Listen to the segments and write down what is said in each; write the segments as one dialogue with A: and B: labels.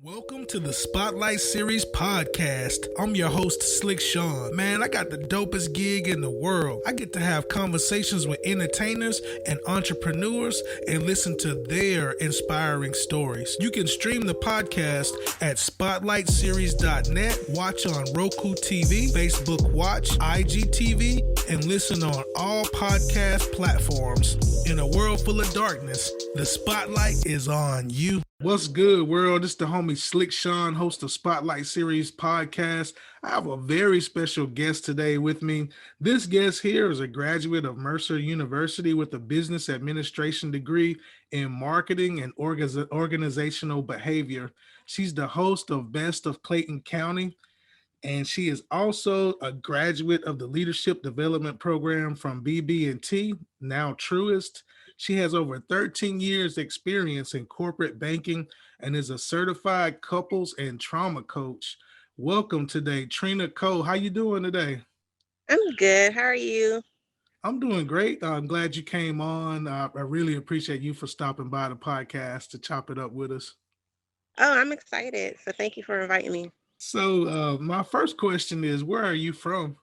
A: Welcome to the Spotlight Series podcast. I'm your host, Slick Sean. Man, I got the dopest gig in the world. I get to have conversations with entertainers and entrepreneurs and listen to their inspiring stories. You can stream the podcast at spotlightseries.net, watch on Roku TV, Facebook Watch, IGTV, and listen on all podcast platforms. In a world full of darkness, the spotlight is on you. What's good, world? This is the homie Slick Sean, host of Spotlight Series podcast. I have a very special guest today with me. This guest here is a graduate of Mercer University with a business administration degree in marketing and organizational behavior. She's the host of Best of Clayton County, and she is also a graduate of the Leadership Development Program from BB&T, now Truist. She has over 13 years experience in corporate banking and is a certified couples and trauma coach. Welcome today, Trina A. How you doing today?
B: I'm good. How are you?
A: I'm doing great. I'm glad you came on. I really appreciate you for stopping by the podcast to chop it up with us.
B: Oh, I'm excited. So thank you for inviting me.
A: So my first question is, where are you from?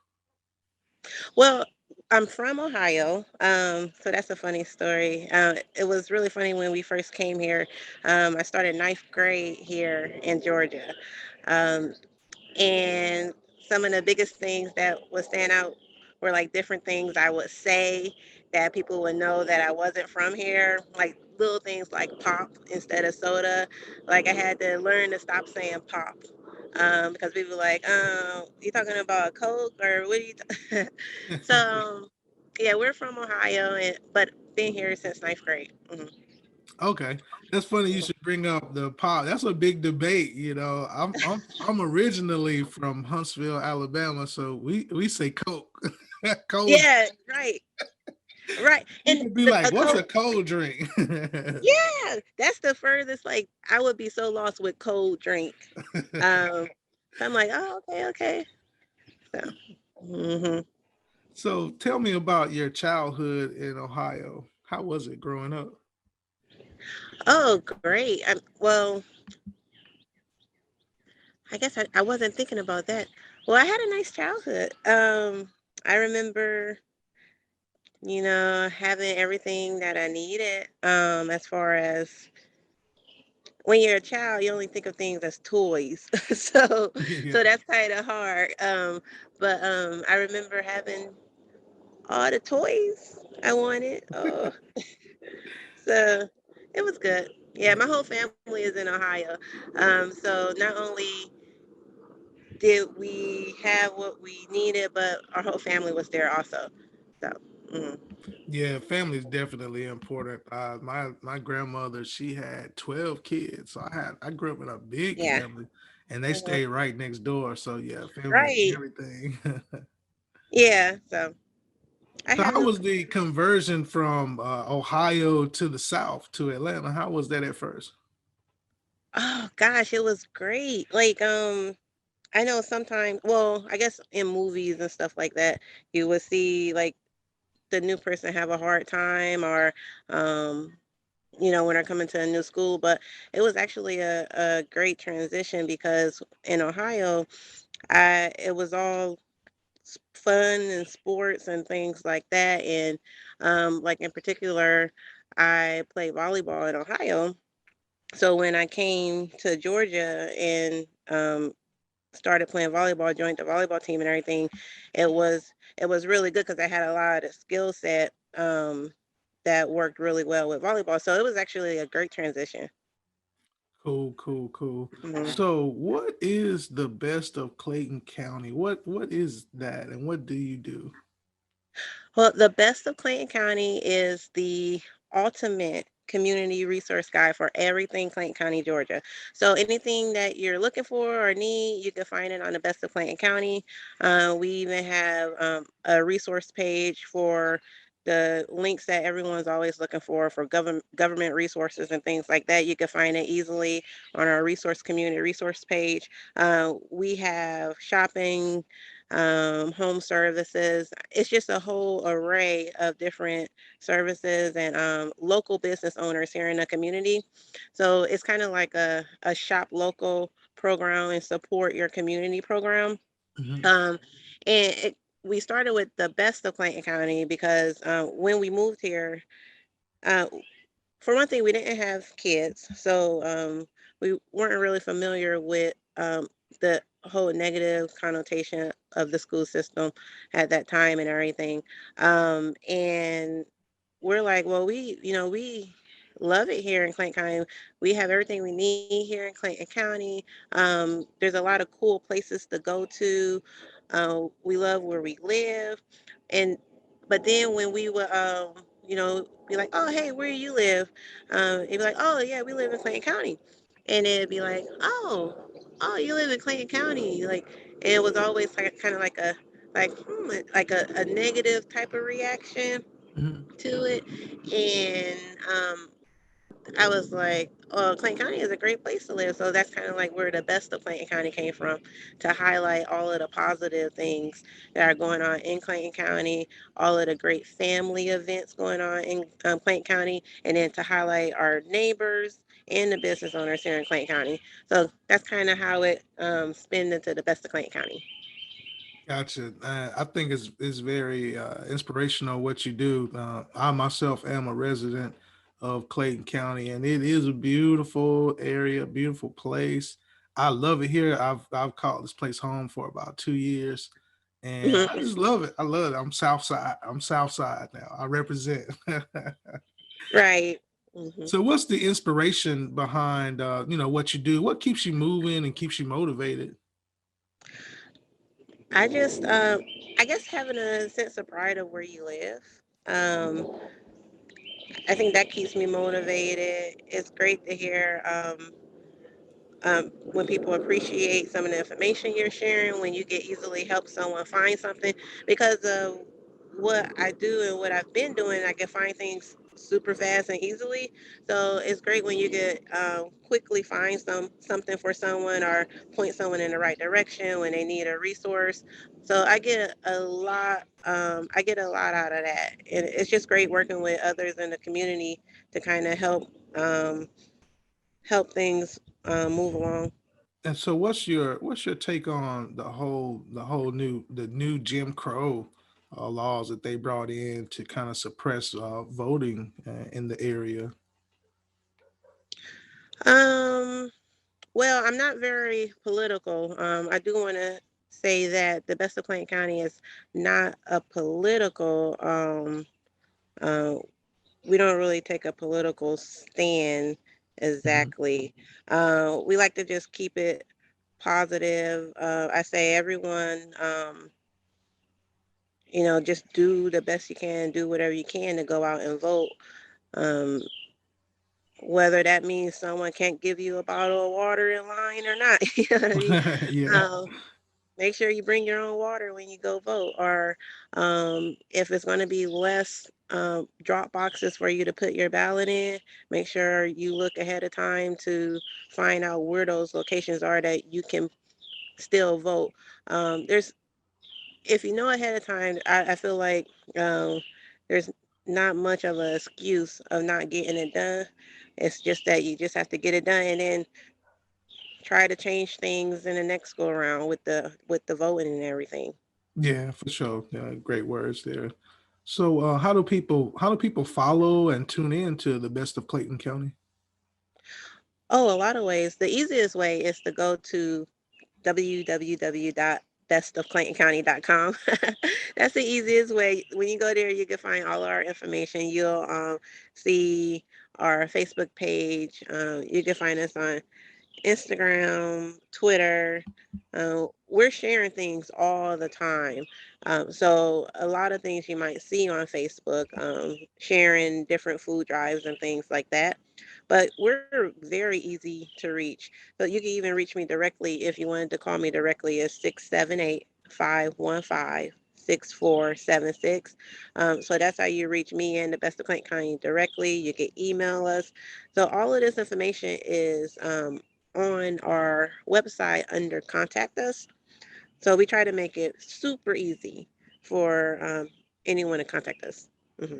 B: Well, I'm from Ohio. So that's a funny story. It was really funny when we first came here. I started ninth grade here in Georgia. Um, and some of the biggest things that would stand out were like different things I would say that people would know that I wasn't from here. Like little things like pop instead of soda. Like I had to learn to stop saying pop. Because people were like, you talking about a Coke or what are you? So, yeah, we're from Ohio, but been here since ninth grade. Mm-hmm.
A: Okay, that's funny. You should bring up the pop. That's a big debate. I'm originally from Huntsville, Alabama, so we say Coke. Cold.
B: Yeah, right, right. And
A: People be like,
B: a
A: "What's a
B: Coke,
A: cold drink?"
B: yeah, that's the furthest. Like I would be so lost with cold drink. Um, so I'm like, oh, okay. So, hmm
A: So tell me about your childhood in Ohio. How was it growing up?
B: oh, great. Well, I guess I wasn't thinking about that. Well, I had a nice childhood. I remember, having everything that I needed. As far as when you're a child, you only think of things as toys. so
A: Yeah.
B: so that's kind of hard. But I remember having all the toys I wanted. Oh, so it was good. Yeah, my whole family is in Ohio. So not only did we have what we needed, but our whole family was there also. So, mm,
A: Yeah, family is definitely important. My grandmother, she had 12 kids. So I grew up in a big
B: yeah.
A: family, and they
B: Mhm.
A: stayed right next door. So yeah, family is
B: Right.
A: everything.
B: Yeah. So I
A: So
B: have
A: how
B: no.
A: was the conversion from Ohio to the South to Atlanta? How was that at first?
B: Oh gosh, it was great. Like I know sometimes. Well, I guess in movies and stuff like that, you would see like the new person have a hard time, or um, when they're coming to a new school. But it was actually a great transition because in Ohio, it was all fun and sports and things like that. And like in particular, I played volleyball in Ohio. So when I came to Georgia and started playing volleyball, joined the volleyball team and everything, it was really good because I had a lot of skill set that worked really well with volleyball. So it was actually a great transition.
A: Cool, cool, cool.
B: Mhm.
A: So what is the best of Clayton County? What is that, and what do you do?
B: Well, the best of Clayton County is the ultimate community resource guide for everything Clayton County, Georgia. So anything that you're looking for or need, you can find it on the best of Clayton County. We even have a resource page for the links that everyone's always looking for government resources and things like that. You can find it easily on our resource community resource page. We have shopping home services. It's just a whole array of different services and local business owners here in the community. So it's kind of like a shop local program and support your community program.
A: Hmm.
B: Um, and we started with the best of Clayton County because when we moved here, uh, for one thing, we didn't have kids, so we weren't really familiar with the whole negative connotation of the school system at that time and everything. And we're like, well, we love it here in Clayton County. We have everything we need here in Clayton County. There's a lot of cool places to go to. We love where we live, and but then when we would, be like, oh, hey, where do you live? It'd be like, oh, yeah, we live in Clayton County, and it'd be like, oh, you live in Clayton County, like, and it was always like kind of like a negative type of reaction
A: Hmm.
B: to it. And I was like, oh, Clayton County is a great place to live. So that's kind of like where the best of Clayton County came from, to highlight all of the positive things that are going on in Clayton County, all of the great family events going on in Clayton County, and then to highlight our neighbors and the business owners here in Clayton County. So that's kind of how it spins into the best of Clayton County.
A: Gotcha. I think it's very inspirational what you do. I myself am a resident of Clayton County, and it is a beautiful area, beautiful place. I love it here. I've called this place home for about 2 years, and I
B: Mhm.
A: just love it. I love it. I'm South Side. I'm South Side now. I represent.
B: Right. hmm
A: So, what's the inspiration behind what you do? What keeps you moving and keeps you motivated?
B: I just, I guess having a sense of pride of where you live. Um, I think that keeps me motivated. It's great to hear when people appreciate some of the information you're sharing, when you get easily help someone find something. Because of what I do and what I've been doing, I can find things super fast and easily. So it's great when you get quickly find something for someone or point someone in the right direction when they need a resource. So I get a lot. I get a lot out of that, and it's just great working with others in the community to kind of um, help things move along.
A: And so, what's your take on the new Jim Crow laws that they brought in to kind of suppress voting in the area?
B: Um, well, I'm not very political. I do want to say that the best of Clayton County is not a political. Uh, we don't really take a political stand
A: Mhm.
B: exactly. We like to just keep it positive. I say everyone, just do the best you can, do whatever you can to go out and vote. Um, whether that means someone can't give you a bottle of water in line or not. You know what I mean?
A: Yeah,
B: Um, Make sure you bring your own water when you go vote. Or if it's going to be less drop boxes for you to put your ballot in, make sure you look ahead of time to find out where those locations are that you can still vote. There's If you know ahead of time, I feel like there's not much of an excuse of not getting it done. It's just that you just have to get it done and then try to change things in the next go around with the voting and everything.
A: yeah, for sure. Yeah, great words there. So, how do people follow and tune in to the best of Clayton County?
B: Oh, a lot of ways. The easiest way is to go to www.bestofclaytoncounty.com. That's the easiest way. When you go there, you can find all our information. You'll see our Facebook page. You can find us on Instagram, Twitter. We're sharing things all the time. So a lot of things you might see on Facebook, sharing different food drives and things like that. But we're very easy to reach. So you can even reach me directly if you wanted to call me directly at 678-515-6476. So that's how you reach me and the Best of Clayton County directly. You can email us. So all of this information is on our website under contact us. So we try to make it super easy for anyone to contact us. Hmm.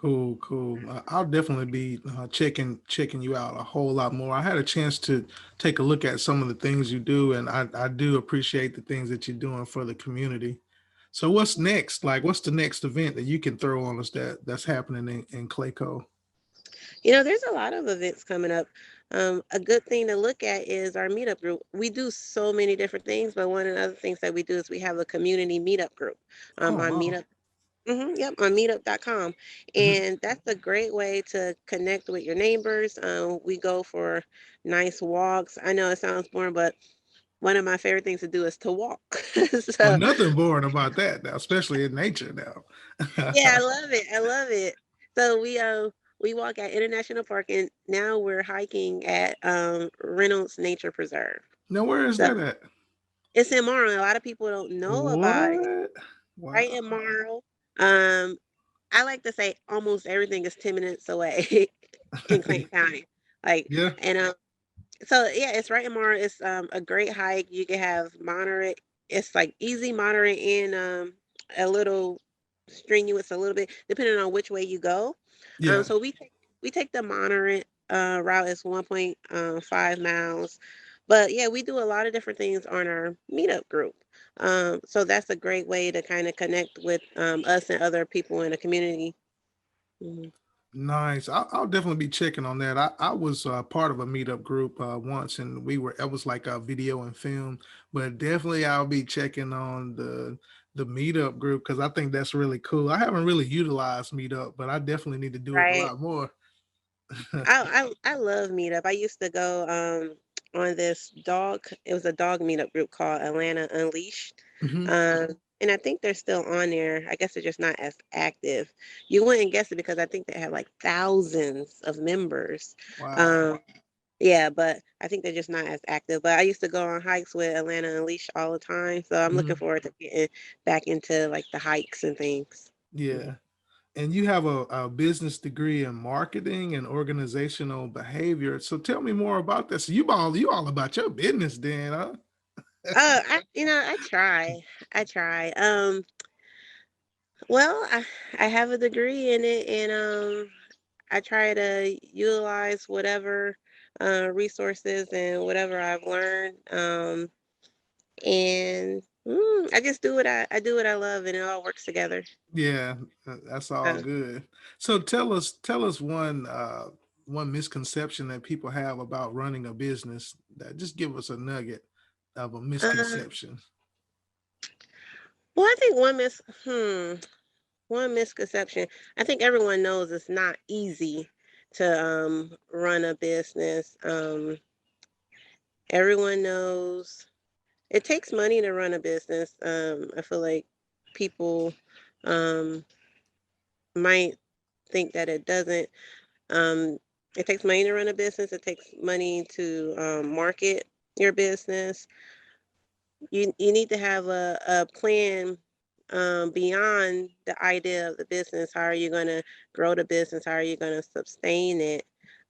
A: Cool, cool. I'll definitely be checking you out a whole lot more. I had a chance to take a look at some of the things you do, and I do appreciate the things that you're doing for the community. So what's next? Like, what's the next event that you can throw on us that's happening in Clayco?
B: There's a lot of events coming up. A good thing to look at is our meetup group. We do so many different things, but one of the other things that we do is we have a community meetup group
A: Oh
B: on
A: wow.
B: Meetup. Yep, on meetup.com.
A: Mhm.
B: And that's a great way to connect with your neighbors. We go for nice walks. I know it sounds boring, but one of my favorite things to do is to walk.
A: Well,
B: So,
A: nothing boring about that now, especially in nature now.
B: yeah, I love it. I love it. So we walk at International Park, and now we're hiking at Reynolds Nature Preserve.
A: Now, where is
B: So
A: that at?
B: it's in Marl. A lot of people don't know about it.
A: What?
B: Right
A: Wow.
B: in Marl. Um, I like to say almost everything is 10 minutes away in Clayton County. Like,
A: Yeah,
B: and so yeah, it's right in Marl. It's a great hike. You can have moderate. It's like easy, moderate, and a little strenuous a little bit, depending on which way you go.
A: yeah.
B: So we take the moderate route. It's 1.5 miles, but yeah, we do a lot of different things on our meetup group. So that's a great way to kind of connect with us and other people in the community. Mhm.
A: Nice. I'll definitely be checking on that. I was part of a meetup group once, and it was like a video and film. But definitely, I'll be checking on the meetup group because I think that's really cool. I haven't really utilized meetup, but I definitely need to do it a
B: Right.
A: lot more.
B: I love meetup. I used to go on this dog. It was a dog meetup group called Atlanta Unleashed.
A: Hmm.
B: And I think they're still on there. I guess they're just not as active. You wouldn't guess it because I think they have like thousands of members.
A: Wow.
B: Um, yeah, but I think they're just not as active. But I used to go on hikes with Atlanta Unleashed all the time. So I'm looking
A: Hmm.
B: forward to getting back into like the hikes and things. Mhm.
A: Yeah. And you have a business degree in marketing and organizational behavior. So tell me more about this. So you all about your business then, huh?
B: I try. I try. Well, I have a degree in it, and I try to utilize whatever resources and whatever I've learned, and I just do what I do what I love, and it all works together.
A: Yeah, that's all
B: Uh,
A: good. So tell us one misconception that people have about running a business. That just give us a nugget of a
B: uh,
A: misconception.
B: well, I think one misconception. I think everyone knows it's not easy to run a business. Everyone knows it takes money to run a business. I feel like people um, might think that it doesn't. Um, it takes money to run a business. It takes money to market your business. You need to have a plan beyond the idea of the business. How are you going to grow the business? How are you going to sustain it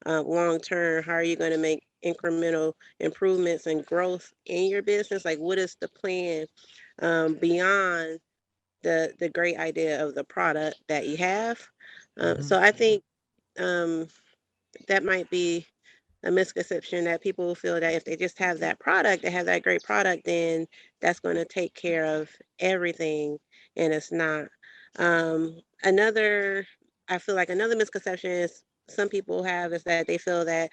B: long term? How are you going to make incremental improvements and growth in your business? Like, what is the plan beyond the great idea of the product that you have?
A: Hmm.
B: So I think um, that might be a misconception that people feel that if they just have that product, they have that great product, then that's going to take care of everything, and it's not. Another, I feel like another misconception is some people have is that they feel that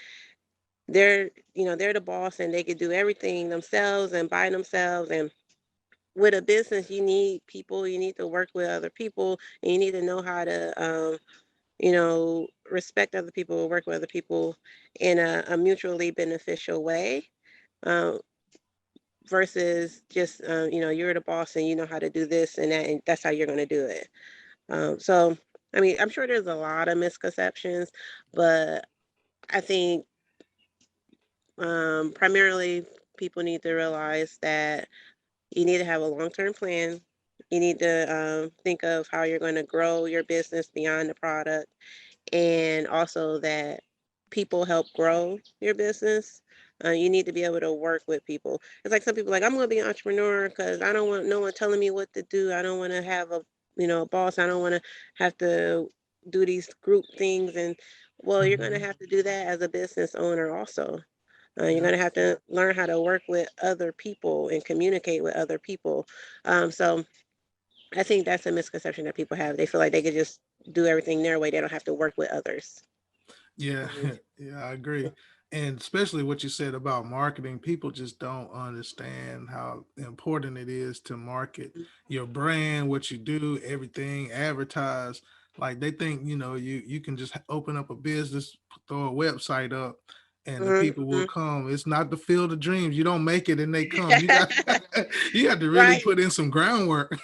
B: they're the boss and they could do everything themselves and by themselves. And with a business, you need people, you need to work with other people, and you need to know how to respect other people, work with other people in a mutually beneficial way, um, versus just, you're the boss and you know how to do this and that, and that's how you're going to do it. So, I mean, I'm sure there's a lot of misconceptions, but I think primarily people need to realize that you need to have a long term plan. You need to think of how you're going to grow your business beyond the product, and also that people help grow your business. You need to be able to work with people. It's like some people like, I'm going to be an entrepreneur because I don't want no one telling me what to do. I don't want to have a, a boss. I don't want to have to do these group things. And well, you're going to
A: Hmm.
B: have to do that as a business owner also. You're
A: Yeah.
B: going to have to learn how to work with other people and communicate with other people. So I think that's a misconception that people have. They feel like they could just do everything their way. They don't have to work with others.
A: Yeah,
B: Hmm.
A: yeah, I agree. And especially what you said about marketing, people just don't understand how important it is to market your brand, what you do, everything, advertise. Like they think, you can just open up a business, throw a website up, and the people will
B: Hmm.
A: come. It's not the field of dreams. You don't make it and they come. You got you got to really
B: Right.
A: put in some groundwork.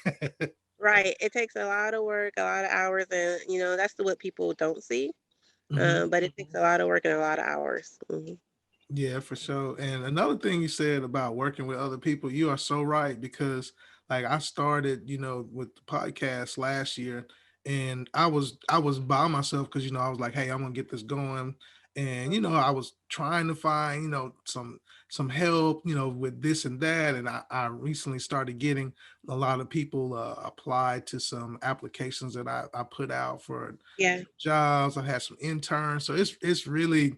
B: Right. It takes a lot of work, a lot of hours, and that's what people don't see.
A: Hmm.
B: But it takes a lot of work and a lot of hours. Hmm.
A: Yeah, for sure. And another thing you said about working with other people, you are so right because like I started, with the podcast last year and I was by myself because I was like, hey, I'm gonna get this going. And I was trying to find, some help, with this and that. And I recently started getting a lot of people applied to some applications that I put out for
B: Yeah.
A: jobs. I had some interns. So it's really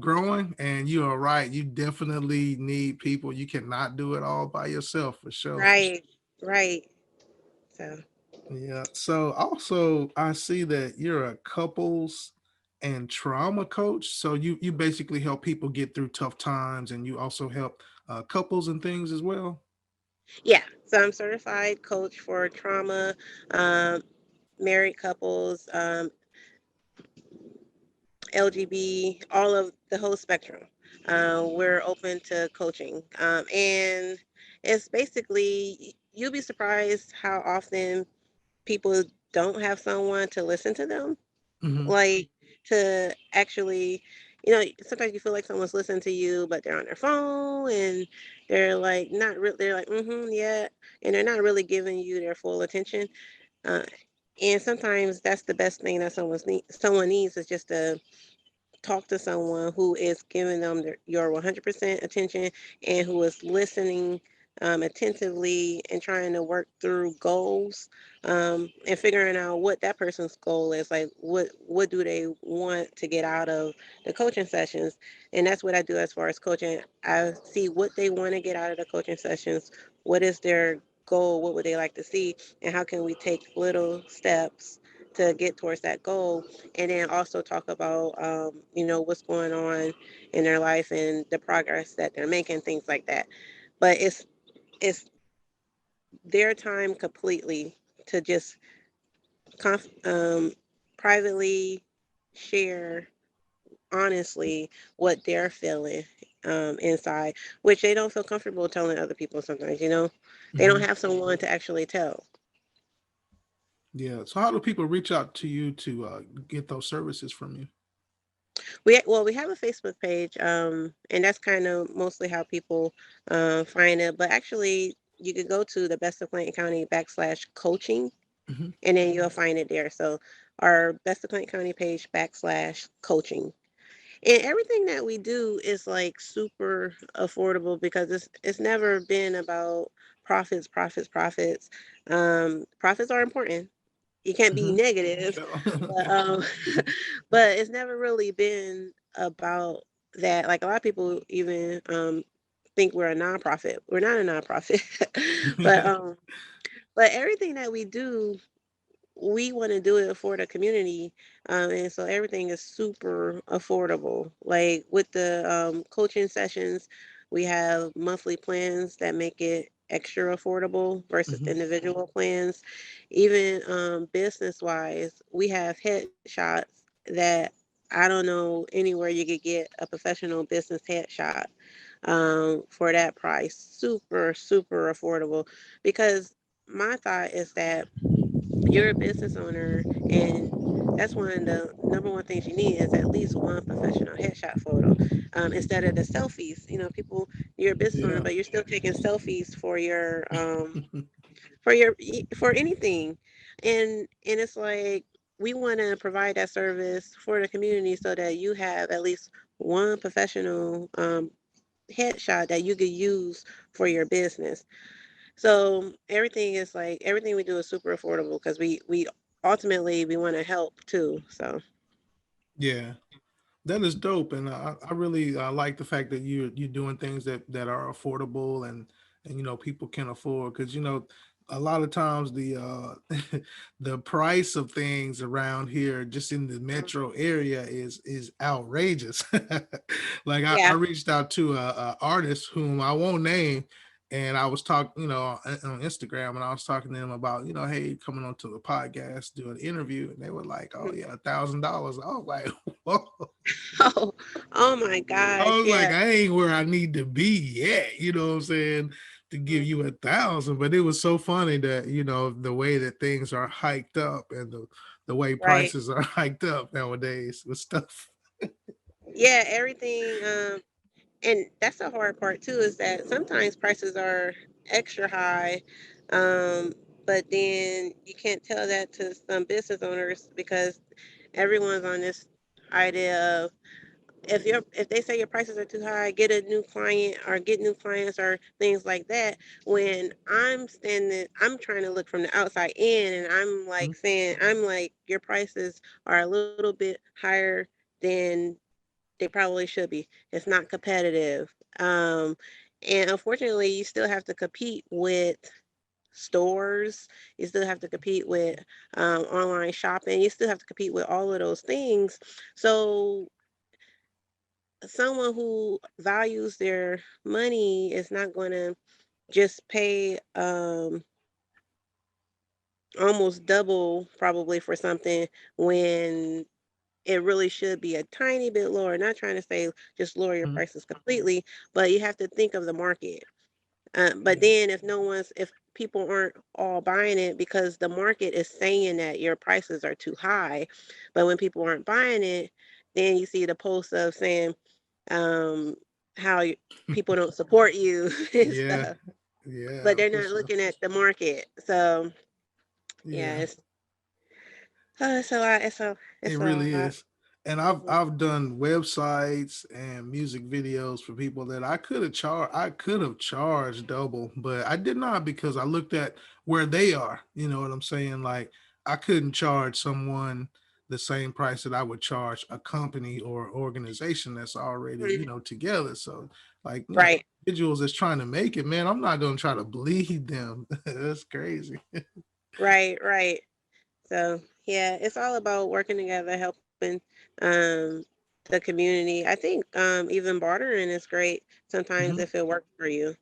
A: growing, and you are right. You definitely need people. You cannot do it all by yourself for sure.
B: Right. Right. So
A: Yeah. So also, I see that you're a couples and trauma coach. So you basically help people get through tough times, and you also help couples and things as well.
B: yeah. So I'm certified coach for trauma, um, married couples, LGB, all of the whole spectrum. We're open to coaching. And it's basically, you'll be surprised how often people don't have someone to listen to them.
A: Hmm.
B: Like, to actually, sometimes you feel like someone's listening to you, but they're on their phone and they're like, not really, they're like, yeah. And they're not really giving you their full attention. Uh, and sometimes that's the best thing that someone needs is just to talk to someone who is giving them your 100% attention and who is listening attentively and trying to work through goals, and figuring out what that person's goal is, like what do they want to get out of the coaching sessions. And that's what I do as far as coaching. I see what they want to get out of the coaching sessions, what is their goal, what would they like to see, and how can we take little steps to get towards that goal. And then also talk about what's going on in their life and the progress that they're making, things like that. But it's their time completely to just conf- um, privately share honestly what they're feeling inside, which they don't feel comfortable telling other people sometimes. They don't
A: Hmm.
B: have someone to actually tell.
A: Yeah. So how do people reach out to you to get those services from you?
B: We have a Facebook page, and that's kind of mostly how people find it. But actually, you could go to the Best of Clayton County /coaching,
A: Hmm.
B: and then you'll find it there. So our Best of Clayton County page /coaching, and everything that we do is like super affordable because it's never been about profits, profits, profits. Profits are important. You can't be
A: Hmm.
B: negative,
A: Yeah.
B: but but it's never really been about that. Like a lot of people even think we're a nonprofit. We're not a nonprofit, but everything that we do, we want to do it for the community, and so everything is super affordable. Like with the coaching sessions, we have monthly plans that make it extra affordable versus
A: Hmm.
B: individual plans. Even business wise, we have headshots that I don't know anywhere you could get a professional business headshot for that price. Super, super affordable, because my thought is that you're a business owner, and that's one of the number one things you need is at least one professional headshot photo, instead of the selfies. People, you're a business owner,
A: Yeah.
B: but you're still taking selfies for your for anything. And it's like we want to provide that service for the community so that you have at least one professional headshot that you could use for your business. So everything we do is super affordable because we ultimately we want to help too. So
A: Yeah. That is dope, and I really like the fact that you're doing things that are affordable and people can afford, because a lot of times the price of things around here just in the metro area is outrageous. Like I
B: yeah.
A: reached out to a artist whom I won't name, and I was talking on Instagram, and I was talking to them about hey, coming onto the podcast, do an interview, and they were like, oh yeah, $1,000. I was like, whoa.
B: Oh, oh my
A: I
B: gosh,
A: was like,
B: yeah.
A: I ain't where I need to be yet, you know what I'm saying, to give
B: Mhm.
A: you 1,000. But it was so funny that, the way that things are hiked up and the way
B: Right.
A: prices are hiked up nowadays with stuff.
B: Yeah, everything. And that's the hard part too, is that sometimes prices are extra high, um, but then you can't tell that to some business owners because everyone's on this idea of if they say your prices are too high, get a new client or get new clients or things like that. When I'm trying to look from the outside in, and I'm like saying, I'm like, your prices are a little bit higher than they probably should be. It's not competitive. And unfortunately, you still have to compete with stores. You still have to compete with online shopping. You still have to compete with all of those things. So someone who values their money is not going to just pay almost double probably for something when it really should be a tiny bit lower. Not trying to say just lower your
A: Mhm.
B: prices completely, but you have to think of the market. But
A: Yeah.
B: then if people aren't all buying it because the market is saying that your prices are too high, but when people aren't buying it, then you see the posts of saying um, how people don't support you and
A: Yeah.
B: stuff, but
A: Yeah,
B: they're
A: for
B: not
A: sure.
B: looking at the market. So yeah,
A: Yeah.
B: it's a lot.
A: It
B: It's a
A: really
B: lot.
A: is. And I've
B: Mhm.
A: I've done websites and music videos for people that I could have charged double, but I did not, because I looked at where they are. You know what I'm saying? Like, I couldn't charge someone the same price that I would charge a company or organization that's already,
B: Mhm.
A: together. So, like,
B: Right,
A: individuals that's trying to make it, man, I'm not gonna try to bleed them. That's crazy.
B: right. So yeah, it's all about working together, helping um, the community. I think even bartering is great sometimes if it works for you.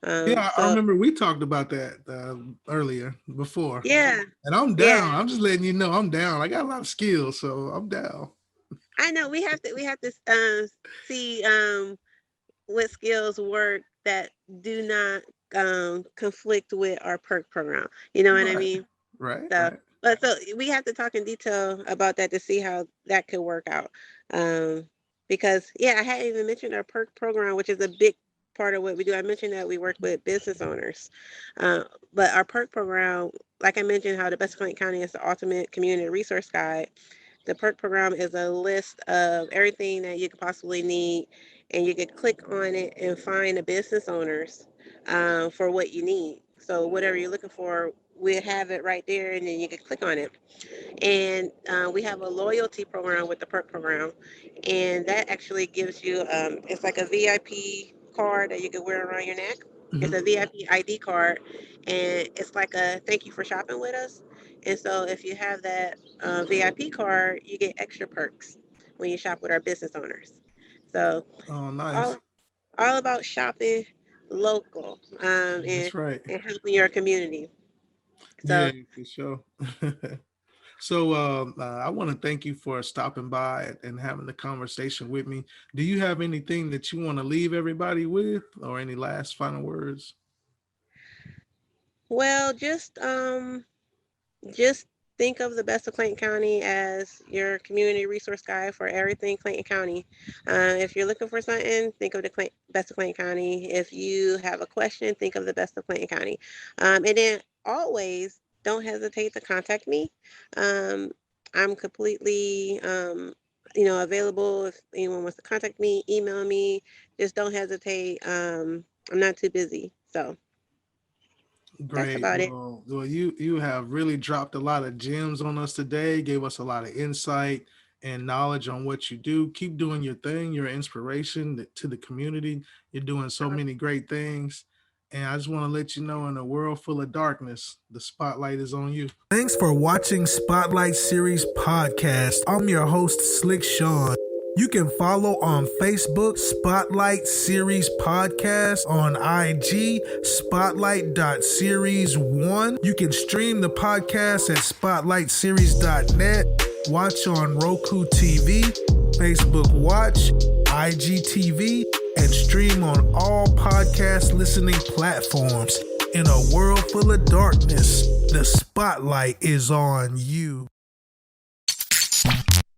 A: Yeah, I
B: So
A: remember we talked about that earlier before,
B: yeah,
A: and I'm
B: yeah.
A: down. I'm just letting you know I'm down. I got a lot of skills, so I'm down.
B: I know we have to see what skills work that do not conflict with our perk program. You know what I
A: Right,
B: mean?
A: right,
B: So,
A: right.
B: but so we have to talk in detail about that to see how that could work out. Um, because yeah, I hadn't even mentioned our perk program, which is a big part of what we do. I mentioned that we work with business owners, uh, but our perk program, like I mentioned, how the Best Clayton County is the ultimate community resource guide. The perk program is a list of everything that you could possibly need, and you could click on it and find the business owners for what you need. So whatever you're looking for, we have it right there, and then you can click on it. And we have a loyalty program with the perk program, and that actually gives you it's like a VIP card that you can wear around your neck. It's
A: Mhm.
B: a VIP ID card, and it's like a thank you for shopping with us. And so if you have that VIP card, you get extra perks when you shop with our business owners. So
A: Oh, nice.
B: all all about shopping local
A: That's right.
B: and helping your community.
A: Yeah,
B: So
A: for sure. So, I want to thank you for stopping by and having the conversation with me. Do you have anything that you want to leave everybody with, or any last final words?
B: well, just think of the Best of Clayton County as your community resource guide for everything Clayton County. If you're looking for something, think of the Best of Clayton County. If you have a question, think of the Best of Clayton County. And then always don't hesitate to contact me. Um, I'm completely available. If anyone wants to contact me, email me. Just don't hesitate. I'm not too busy. So that's
A: Great.
B: about it.
A: Well, you have really dropped a lot of gems on us today. Gave us a lot of insight and knowledge on what you do. Keep doing your thing. You're an inspiration to the community. You're doing so many great things. And I just want to let you know, in a world full of darkness, the spotlight is on you. Thanks for watching Spotlight Series Podcast. I'm your host, Slick Sean. You can follow on Facebook, Spotlight Series Podcast, on IG, spotlight.series1. You can stream the podcast at spotlightseries.net, watch on Roku TV, Facebook Watch, IGTV, and stream on all podcast listening platforms. In a world full of darkness, the spotlight is on you.